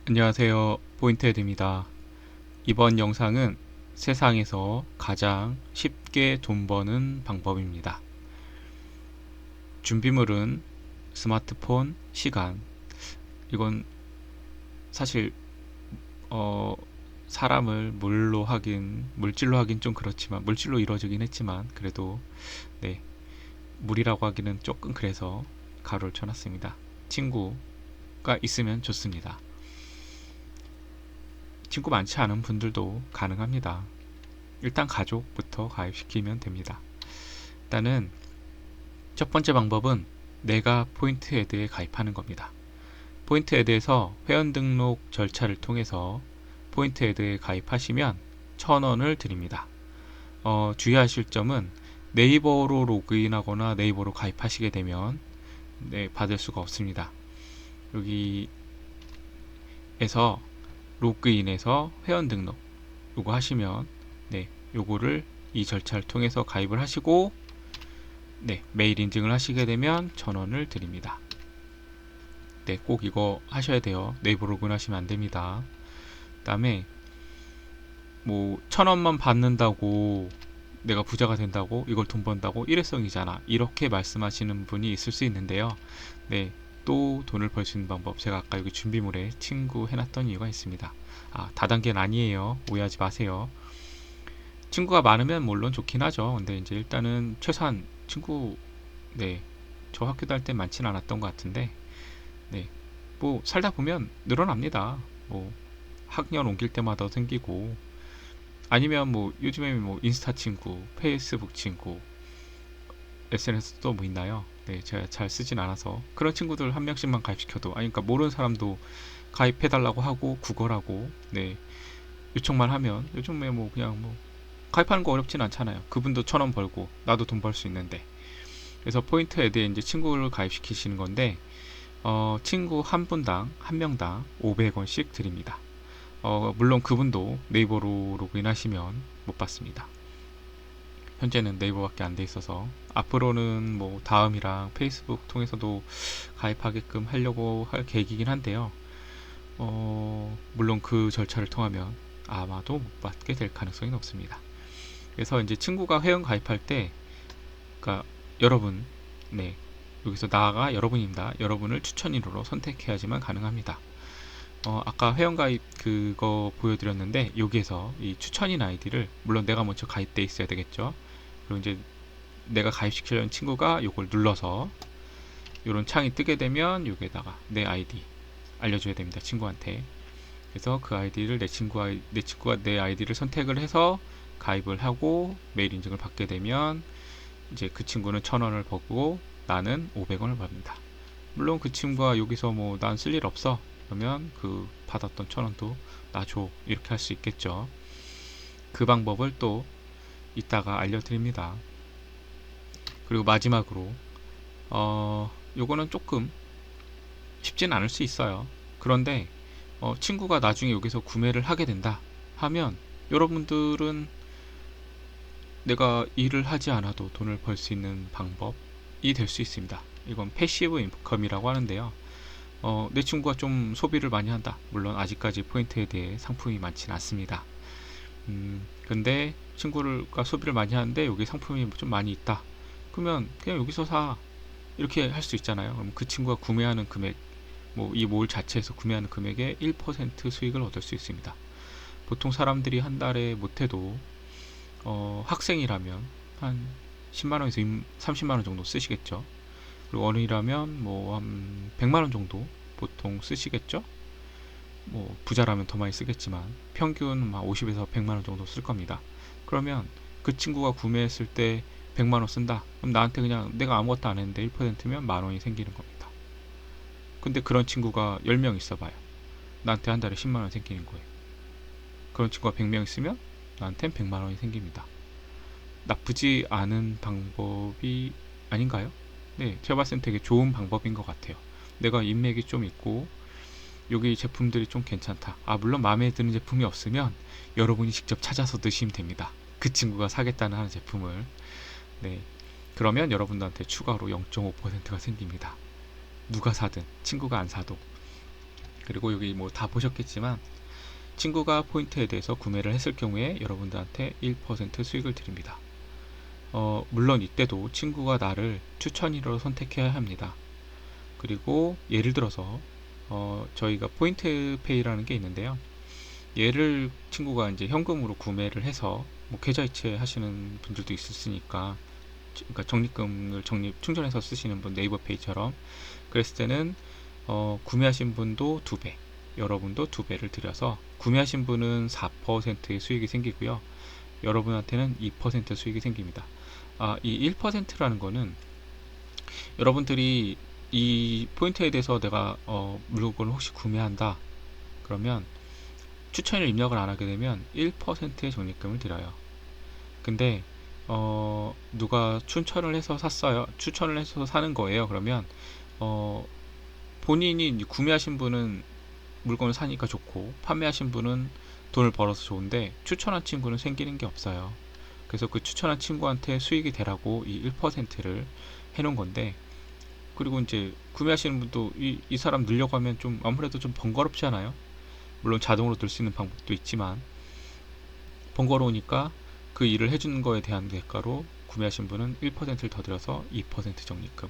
안녕하세요. 포인트헤드입니다. 이번 영상은 세상에서 가장 쉽게 돈 버는 방법입니다. 준비물은 스마트폰, 시간. 이건 사실 사람을 물질로 하긴 좀 그렇지만 물질로 이루어지긴 했지만 그래도 네, 물이라고 하기는 조금 그래서 가로를 쳐놨습니다. 친구가 있으면 좋습니다. 친구 많지 않은 분들도 가능합니다. 일단 가족부터 가입시키면 됩니다. 일단은 첫 번째 방법은 내가 포인트헤드에 가입하는 겁니다. 포인트헤드에서 회원 등록 절차를 통해서 포인트헤드에 가입하시면 1,000원을 드립니다. 주의하실 점은 네이버로 로그인하거나 네이버로 가입하시게 되면 받을 수가 없습니다. 여기에서 로그인해서 회원 등록 요거 하시면 요거를 이 절차를 통해서 가입을 하시고 메일 인증을 하시게 되면 1,000원을 드립니다. 꼭 이거 하셔야 돼요. 네이버 로그인 하시면 안됩니다. 그 다음에 1,000원만 받는다고 내가 부자가 된다고 이걸 돈 번다고 일회성이잖아 이렇게 말씀하시는 분이 있을 수 있는데요. 또 돈을 벌 수 있는 방법, 제가 아까 여기 준비물에 친구 해놨던 이유가 있습니다. 다단계는 아니에요. 오해하지 마세요. 친구가 많으면 물론 좋긴 하죠. 근데 이제 일단은 최소한 친구 저 학교 다닐 때 많지는 않았던 것 같은데 살다 보면 늘어납니다. 학년 옮길 때마다 생기고 아니면 요즘에 인스타 친구, 페이스북 친구, SNS도 있나요? 제가 잘 쓰진 않아서 그런 친구들 한 명씩만 가입시켜도 그러니까 모르는 사람도 가입해달라고 하고 구걸하고 요청만 하면 요즘에 그냥 가입하는 거 어렵진 않잖아요. 그분도 1,000원 벌고 나도 돈 벌 수 있는데. 그래서 포인트헤드에 이제 친구를 가입시키시는 건데 친구 한 분당 한 명당 500원씩 드립니다. 물론 그분도 네이버로 로그인하시면 못 받습니다. 현재는 네이버밖에 안 돼 있어서 앞으로는 다음이랑 페이스북 통해서도 가입하게끔 하려고 할 계획이긴 한데요. 물론 그 절차를 통하면 아마도 못 받게 될 가능성이 높습니다. 그래서 이제 친구가 회원 가입할 때, 그러니까 여러분, 여기서 나가 여러분입니다. 여러분을 추천인으로 선택해야지만 가능합니다. 아까 회원가입 그거 보여드렸는데 여기에서 이 추천인 아이디를 물론 내가 먼저 가입돼 있어야 되겠죠. 그리고 이제 내가 가입시키려는 친구가 이걸 눌러서 이런 창이 뜨게 되면 여기에다가 내 아이디 알려줘야 됩니다. 친구한테. 그래서 그 아이디를 내 친구가 내 아이디를 선택을 해서 가입을 하고 메일 인증을 받게 되면 이제 그 친구는 1,000원을 벌고 나는 500원을 받습니다. 물론 그 친구가 여기서 난 쓸 일 없어 그러면 그 받았던 1,000원도 나 줘 이렇게 할 수 있겠죠. 그 방법을 또 이따가 알려드립니다. 그리고 마지막으로 요거는 조금 쉽진 않을 수 있어요. 그런데 친구가 나중에 여기서 구매를 하게 된다 하면 여러분들은 내가 일을 하지 않아도 돈을 벌 수 있는 방법이 될 수 있습니다. 이건 패시브 인컴이라고 하는데요. 내 친구가 좀 소비를 많이 한다. 물론 아직까지 포인트에 대해 상품이 많지는 않습니다. 근데 친구가 소비를 많이 하는데 여기 상품이 좀 많이 있다. 그러면 그냥 여기서 사. 이렇게 할 수 있잖아요. 그럼 그 친구가 구매하는 금액, 이 몰 자체에서 구매하는 금액의 1% 수익을 얻을 수 있습니다. 보통 사람들이 한 달에 못해도 학생이라면 한 10만원에서 30만원 정도 쓰시겠죠. 그리고 어른이라면 한 100만원 정도 보통 쓰시겠죠. 부자라면 더 많이 쓰겠지만 평균 50에서 100만원 정도 쓸 겁니다. 그러면 그 친구가 구매했을 때 100만원 쓴다. 그럼 나한테 그냥 내가 아무것도 안 했는데 1%면 만원이 생기는 겁니다. 근데 그런 친구가 10명 있어봐요. 나한테 한 달에 10만원 생기는 거예요. 그런 친구가 100명 있으면 나한텐 100만원이 생깁니다. 나쁘지 않은 방법이 아닌가요? 제가 봤을 땐 되게 좋은 방법인 것 같아요. 내가 인맥이 좀 있고 여기 제품들이 좀 괜찮다. 물론 마음에 드는 제품이 없으면 여러분이 직접 찾아서 드시면 됩니다. 그 친구가 사겠다는 하는 제품을. 그러면 여러분들한테 추가로 0.5%가 생깁니다. 누가 사든 친구가 안 사도. 그리고 여기 뭐 다 보셨겠지만 친구가 포인트에 대해서 구매를 했을 경우에 여러분들한테 1% 수익을 드립니다. 물론 이때도 친구가 나를 추천인으로 선택해야 합니다. 그리고 예를 들어서 저희가 포인트 페이라는 게 있는데요. 얘를 친구가 이제 현금으로 구매를 해서 뭐 계좌 이체 하시는 분들도 있으니까, 그러니까 적립금을 충전해서 쓰시는 분, 네이버 페이처럼. 그랬을 때는 구매하신 분도 2배, 여러분도 2배를 들여서 구매하신 분은 4%의 수익이 생기고요. 여러분한테는 2% 수익이 생깁니다. 이 1%라는 거는 여러분들이 이 포인트에 대해서 내가 물건을 혹시 구매한다 그러면 추천을 입력을 안 하게 되면 1%의 적립금을 드려요. 근데 누가 추천을 해서 샀어요. 추천을 해서 사는 거예요. 그러면 본인이 구매하신 분은 물건을 사니까 좋고 판매하신 분은 돈을 벌어서 좋은데 추천한 친구는 생기는 게 없어요. 그래서 그 추천한 친구한테 수익이 되라고 이 1%를 해놓은 건데, 그리고 이제 구매하시는 분도 이 사람 늘려고 하면 좀 아무래도 좀 번거롭지 않아요? 물론 자동으로 들 수 있는 방법도 있지만 번거로우니까 그 일을 해주는 거에 대한 대가로 구매하신 분은 1%를 더 들여서 2% 적립금,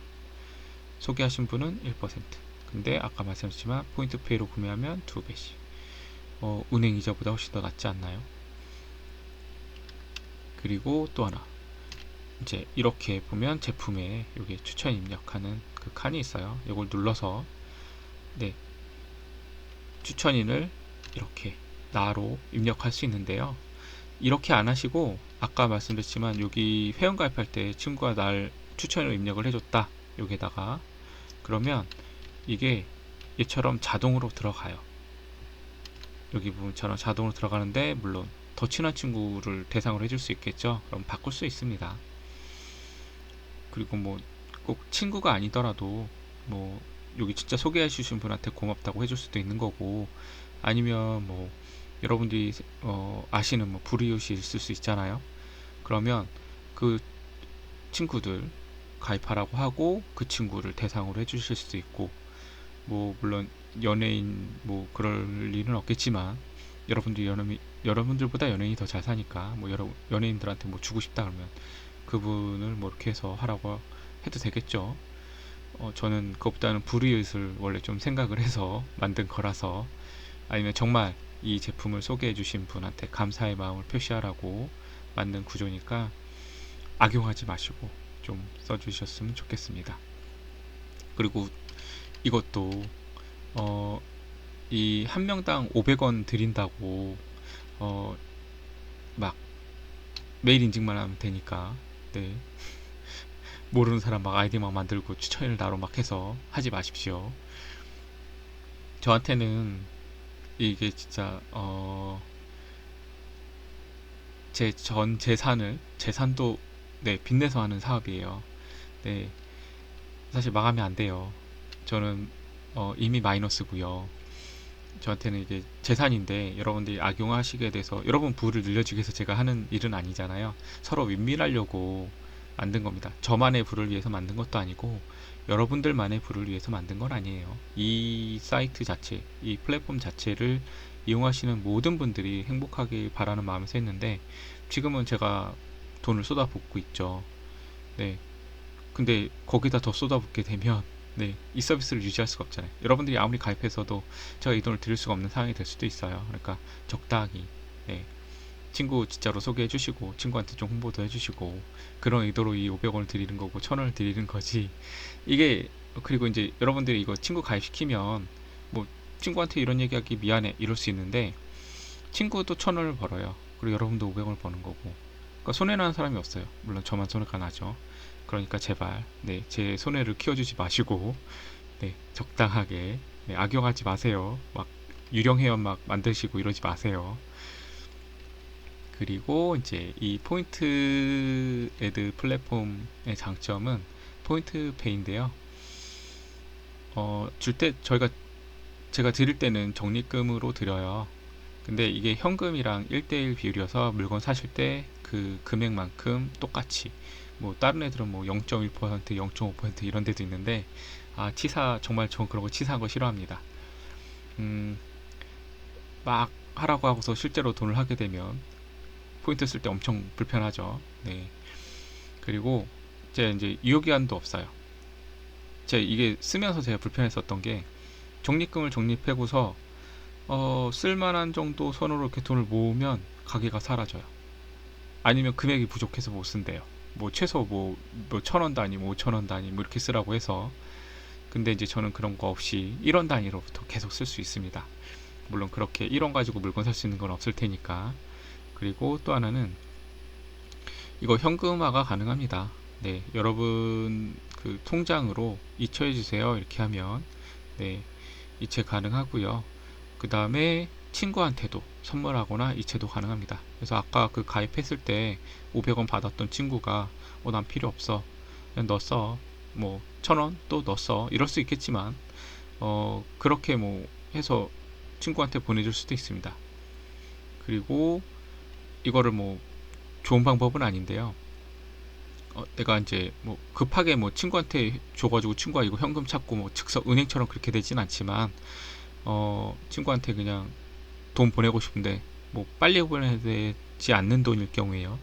소개하신 분은 1%. 근데 아까 말씀드렸지만 포인트페이로 구매하면 2배씩. 은행 이자보다 훨씬 더 낫지 않나요? 그리고 또 하나, 이제 이렇게 보면 제품에 여기 추천 입력하는 그 칸이 있어요. 이걸 눌러서 네, 추천인을 이렇게 나로 입력할 수 있는데요. 이렇게 안 하시고 아까 말씀드렸지만 여기 회원가입할 때 친구가 날 추천으로 입력을 해줬다, 여기에다가 그러면 이게 얘처럼 자동으로 들어가요. 여기 부분처럼 자동으로 들어가는데, 물론 더 친한 친구를 대상으로 해줄 수 있겠죠. 그럼 바꿀 수 있습니다. 그리고 뭐 꼭 친구가 아니더라도 뭐 여기 진짜 소개해 주신 분한테 고맙다고 해줄 수도 있는 거고, 아니면 뭐 여러분들이 아시는 뭐 불이웃이 있을 수 있잖아요. 그러면 그 친구들 가입하라고 하고 그 친구를 대상으로 해주실 수도 있고, 뭐 물론 연예인 뭐 그럴 일은 없겠지만 여러분들보다 연예인이 더 잘 사니까 뭐 연예인들한테 뭐 주고 싶다 그러면 그분을 뭐 이렇게 해서 하라고 해도 되겠죠. 저는 그것보다는 불이익을 원래 좀 생각을 해서 만든 거라서, 아니면 정말 이 제품을 소개해 주신 분한테 감사의 마음을 표시하라고 만든 구조니까 악용하지 마시고 좀 써주셨으면 좋겠습니다. 그리고 이것도 이 한 명당 500원 드린다고 막 메일 인증만 하면 되니까, 네, 모르는 사람 막 아이디 막 만들고 추천을 나로 막 해서 하지 마십시오. 저한테는 이게 진짜 제 전 재산도 네, 빚내서 하는 사업이에요. 네, 사실 망하면 안 돼요. 저는 이미 마이너스고요. 저한테는 이게 재산인데 여러분들이 악용하시게 돼서 여러분 부를 늘려주기 위해서 제가 하는 일은 아니잖아요. 서로 윈윈하려고 만든 겁니다. 저만의 부를 위해서 만든 것도 아니고 여러분들만의 부를 위해서 만든 건 아니에요. 이 사이트 자체, 이 플랫폼 자체를 이용하시는 모든 분들이 행복하길 바라는 마음에서 했는데, 지금은 제가 돈을 쏟아붓고 있죠. 네. 근데 거기다 더 쏟아붓게 되면 네, 이 서비스를 유지할 수가 없잖아요. 여러분들이 아무리 가입해서도 제가 이 돈을 드릴 수가 없는 상황이 될 수도 있어요. 그러니까 적당히, 네, 친구 진짜로 소개해 주시고 친구한테 좀 홍보도 해주시고 그런 의도로 이 500원을 드리는 거고 1000원을 드리는 거지. 이게, 그리고 이제 여러분들이 이거 친구 가입시키면 뭐 친구한테 이런 얘기하기 미안해 이럴 수 있는데, 친구도 1000원을 벌어요. 그리고 여러분도 500원을 버는 거고, 그러니까 손해나는 사람이 없어요. 물론 저만 손해가 나죠. 그러니까 제발 네, 제 손해를 키워주지 마시고 네, 적당하게 네, 악용하지 마세요. 막 유령 회원 막 만드시고 이러지 마세요. 그리고 이제 이 포인트 애드 플랫폼의 장점은 포인트 페이인데요. 줄 때 제가 드릴 때는 적립금으로 드려요. 근데 이게 현금이랑 1대1 비율이어서 물건 사실 때 그 금액만큼 똑같이, 뭐 다른 애들은 뭐 0.1%, 0.5% 이런 데도 있는데, 치사, 정말 전 그런 거 치사한 거 싫어합니다. 음, 막 하라고 하고서 실제로 돈을 하게 되면 포인트 쓸 때 엄청 불편하죠. 네. 그리고 이제 유효기한도 없어요. 제가 이게 쓰면서 제가 불편했었던 게 적립금을 적립하고서 쓸만한 정도 선으로 이렇게 돈을 모으면 가게가 사라져요. 아니면 금액이 부족해서 못 쓴대요. 뭐 최소 뭐 1,000원 단위, 뭐 5,000원 단위 뭐 이렇게 쓰라고 해서. 근데 이제 저는 그런 거 없이 1원 단위로부터 계속 쓸 수 있습니다. 물론 그렇게 1원 가지고 물건 살 수 있는 건 없을 테니까. 그리고 또 하나는 이거 현금화가 가능합니다. 네, 여러분 그 통장으로 이체해 주세요. 이렇게 하면 네, 이체 가능하고요. 그 다음에 친구한테도 선물하거나 이체도 가능합니다. 그래서 아까 그 가입했을 때 500원 받았던 친구가 난 필요 없어. 그냥 너 써. 뭐 1,000원 또 너 써. 이럴 수 있겠지만 그렇게 뭐 해서 친구한테 보내줄 수도 있습니다. 그리고 이거를 뭐 좋은 방법은 아닌데요. 내가 이제 뭐 급하게 뭐 친구한테 줘가지고 친구가 이거 현금 찾고 뭐 즉석 은행처럼 그렇게 되진 않지만 친구한테 그냥 돈 보내고 싶은데 뭐 빨리 보내야 되지 않는 돈일 경우에요.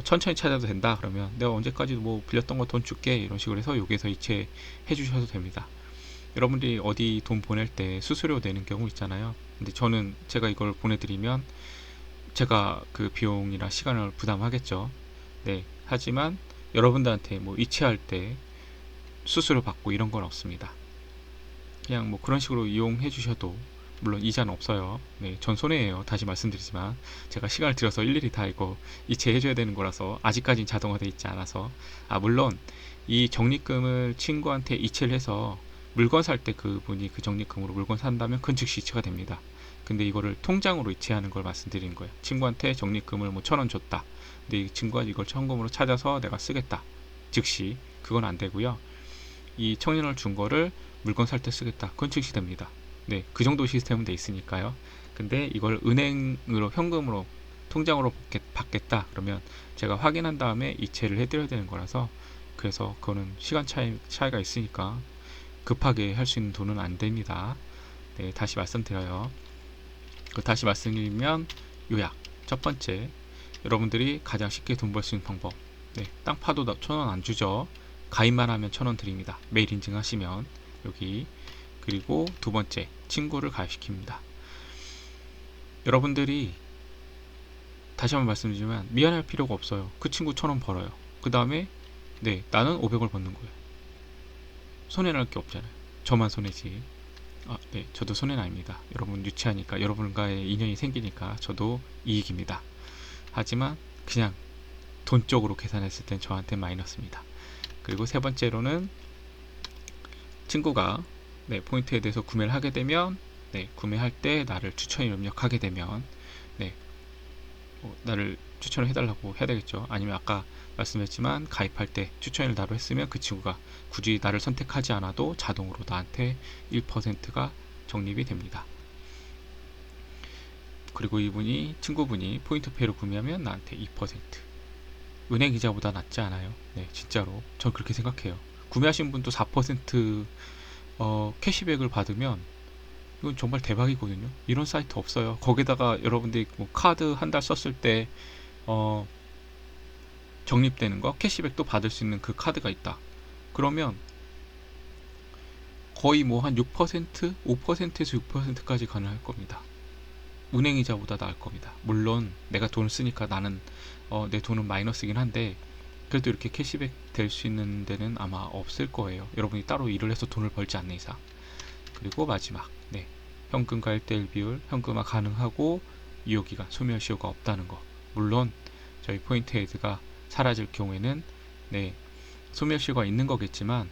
천천히 찾아도 된다 그러면 내가 언제까지 뭐 빌렸던 거 돈 줄게 이런 식으로 해서 여기에서 이체해 주셔도 됩니다. 여러분들이 어디 돈 보낼 때 수수료 내는 경우 있잖아요. 근데 저는 제가 이걸 보내드리면 제가 그 비용이나 시간을 부담하겠죠. 네. 하지만 여러분들한테 뭐 이체할 때 수수료 받고 이런 건 없습니다. 그냥 뭐 그런 식으로 이용해 주셔도 물론 이자는 없어요. 네, 전 손해예요. 다시 말씀드리지만 제가 시간을 들여서 일일이 다 이거 이체해 줘야 되는 거라서 아직까지는 자동화되어 있지 않아서 물론 이 적립금을 친구한테 이체를 해서 물건 살 때 그분이 그 적립금으로 물건 산다면 그건 즉시 이체가 됩니다. 근데 이거를 통장으로 이체하는 걸 말씀드리는 거예요. 친구한테 적립금을 뭐 1,000원 줬다. 근데 이 친구가 이걸 현금으로 찾아서 내가 쓰겠다. 즉시 그건 안 되고요. 이 1,000원을 준 거를 물건 살 때 쓰겠다. 그건 즉시 됩니다. 네, 그 정도 시스템은 돼 있으니까요. 근데 이걸 은행으로 현금으로 통장으로 받겠다 그러면 제가 확인한 다음에 이체를 해드려야 되는 거라서 그래서 그거는 시간 차이가 있으니까 급하게 할 수 있는 돈은 안 됩니다. 네, 다시 말씀드려요. 다시 말씀드리면 요약. 첫 번째, 여러분들이 가장 쉽게 돈 벌 수 있는 방법. 네, 땅 파도 1,000원 안 주죠. 가입만 하면 1,000원 드립니다. 메일 인증하시면 여기. 그리고 두 번째, 친구를 가입시킵니다. 여러분들이 다시 한번 말씀드리지만 미안할 필요가 없어요. 그 친구 1,000원 벌어요. 그 다음에 네, 나는 500을 받는 거예요. 손해날 게 없잖아요. 저만 손해지. 네, 저도 손해는 아닙니다. 여러분 유치하니까 여러분과의 인연이 생기니까 저도 이익입니다. 하지만 그냥 돈 쪽으로 계산했을 땐 저한테 마이너스입니다. 그리고 세 번째로는 친구가 네, 포인트에 대해서 구매를 하게 되면 네, 구매할 때 나를 추천을 입력하게 되면 네, 나를 추천을 해달라고 해야 되겠죠. 아니면 아까 말씀했지만 가입할 때 추천을 나로 했으면 그 친구가 굳이 나를 선택하지 않아도 자동으로 나한테 1%가 적립이 됩니다. 그리고 친구분이 포인트페이로 구매하면 나한테 2%. 은행 이자보다 낫지 않아요? 네, 진짜로. 전 그렇게 생각해요. 구매하신 분도 4% 캐시백을 받으면 이건 정말 대박이거든요. 이런 사이트 없어요. 거기다가 여러분들이 뭐 카드 한 달 썼을 때 적립되는 거 캐시백도 받을 수 있는 그 카드가 있다. 그러면 거의 뭐 한 6%, 5%에서 6%까지 가능할 겁니다. 은행이자보다 나을 겁니다. 물론 내가 돈을 쓰니까 나는 내 돈은 마이너스긴 한데 그래도 이렇게 캐시백 될 수 있는 데는 아마 없을 거예요. 여러분이 따로 일을 해서 돈을 벌지 않는 이상. 그리고 마지막, 네, 현금과 1:1 비율, 현금화 가능하고 유효기간, 소멸시효가 없다는 거. 물론 저희 포인트 헤드가 사라질 경우에는 네, 소멸시효가 있는 거겠지만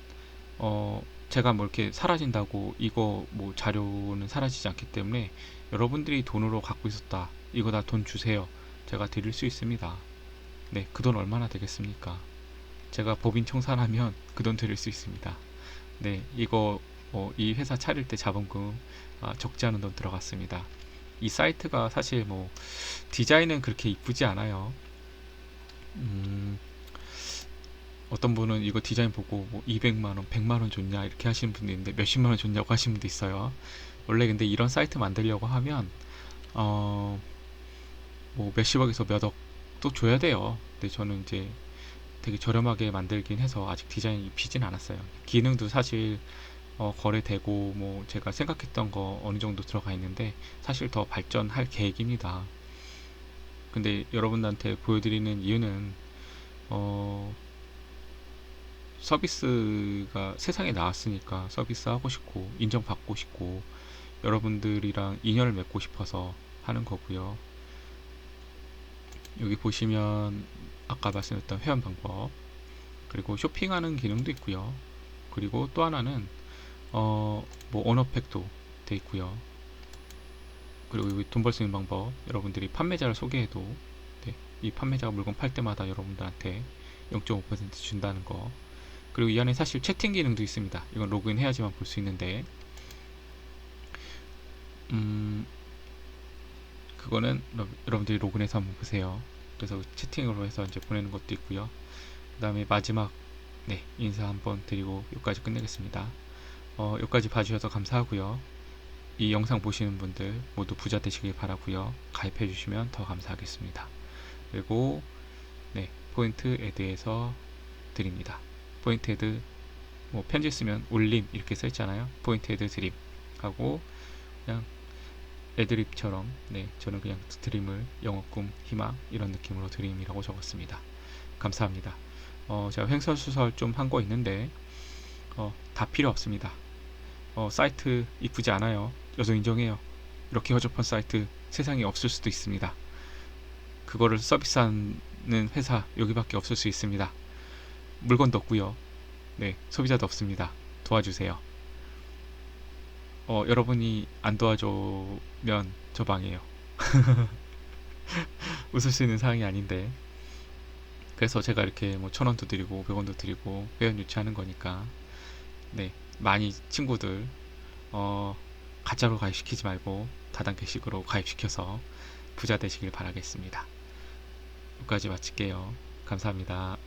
제가 뭐 이렇게 사라진다고 이거 뭐 자료는 사라지지 않기 때문에 여러분들이 돈으로 갖고 있었다. 이거 다 돈 주세요. 제가 드릴 수 있습니다. 네, 그 돈 얼마나 되겠습니까? 제가 법인 청산하면 그 돈 드릴 수 있습니다. 네, 이거 이 회사 차릴 때 자본금 적지 않은 돈 들어갔습니다. 이 사이트가 사실 뭐 디자인은 그렇게 이쁘지 않아요. 어떤 분은 이거 디자인 보고 뭐 200만원, 100만원 줬냐 이렇게 하시는 분도 있는데 몇십만원 줬냐고 하시는 분도 있어요. 원래 근데 이런 사이트 만들려고 하면 어, 뭐 몇십억에서 몇억도 줘야 돼요. 근데 저는 이제 되게 저렴하게 만들긴 해서 아직 디자인이 입히진 않았어요. 기능도 사실 거래되고 뭐 제가 생각했던 거 어느 정도 들어가 있는데 사실 더 발전할 계획입니다. 근데 여러분들한테 보여드리는 이유는 어, 서비스가 세상에 나왔으니까 서비스 하고 싶고 인정받고 싶고 여러분들이랑 인연을 맺고 싶어서 하는 거고요. 여기 보시면 아까 말씀드렸던 회원 방법, 그리고 쇼핑하는 기능도 있고요. 그리고 또 하나는 뭐 언어팩도 돼 있고요. 그리고 여기 돈 벌 수 있는 방법, 여러분들이 판매자를 소개해도 네, 이 판매자가 물건 팔 때마다 여러분들한테 0.5% 준다는 거. 그리고 이 안에 사실 채팅 기능도 있습니다. 이건 로그인 해야지만 볼 수 있는데 그거는 여러분들이 로그인해서 한번 보세요. 그래서 채팅으로 해서 이제 보내는 것도 있고요. 그 다음에 마지막 네, 인사 한번 드리고 여기까지 끝내겠습니다. 여기까지 봐주셔서 감사하고요. 이 영상 보시는 분들 모두 부자 되시길 바라고요. 가입해 주시면 더 감사하겠습니다. 그리고 네, 포인트 애드에서 드립니다. 포인트 애드 뭐 편지 쓰면 올림 이렇게 써 있잖아요. 포인트 애드 드림 하고 그냥 애드립처럼 네, 저는 그냥 드림을 영어 꿈 희망 이런 느낌으로 드림이라고 적었습니다. 감사합니다. 제가 횡설수설 좀 한 거 있는데 다 필요 없습니다. 사이트 이쁘지 않아요. 저도 인정해요. 이렇게 허접한 사이트 세상에 없을 수도 있습니다. 그거를 서비스하는 회사 여기밖에 없을 수 있습니다. 물건도 없고요. 네, 소비자도 없습니다. 도와주세요. 여러분이 안 도와주면 저 망해요. 웃을 수 있는 상황이 아닌데. 그래서 제가 이렇게 뭐 1,000원도 드리고 100원도 드리고 회원 유치하는 거니까 네, 많이 친구들 가짜로 가입시키지 말고 다단계식으로 가입시켜서 부자 되시길 바라겠습니다. 여기까지 마칠게요. 감사합니다.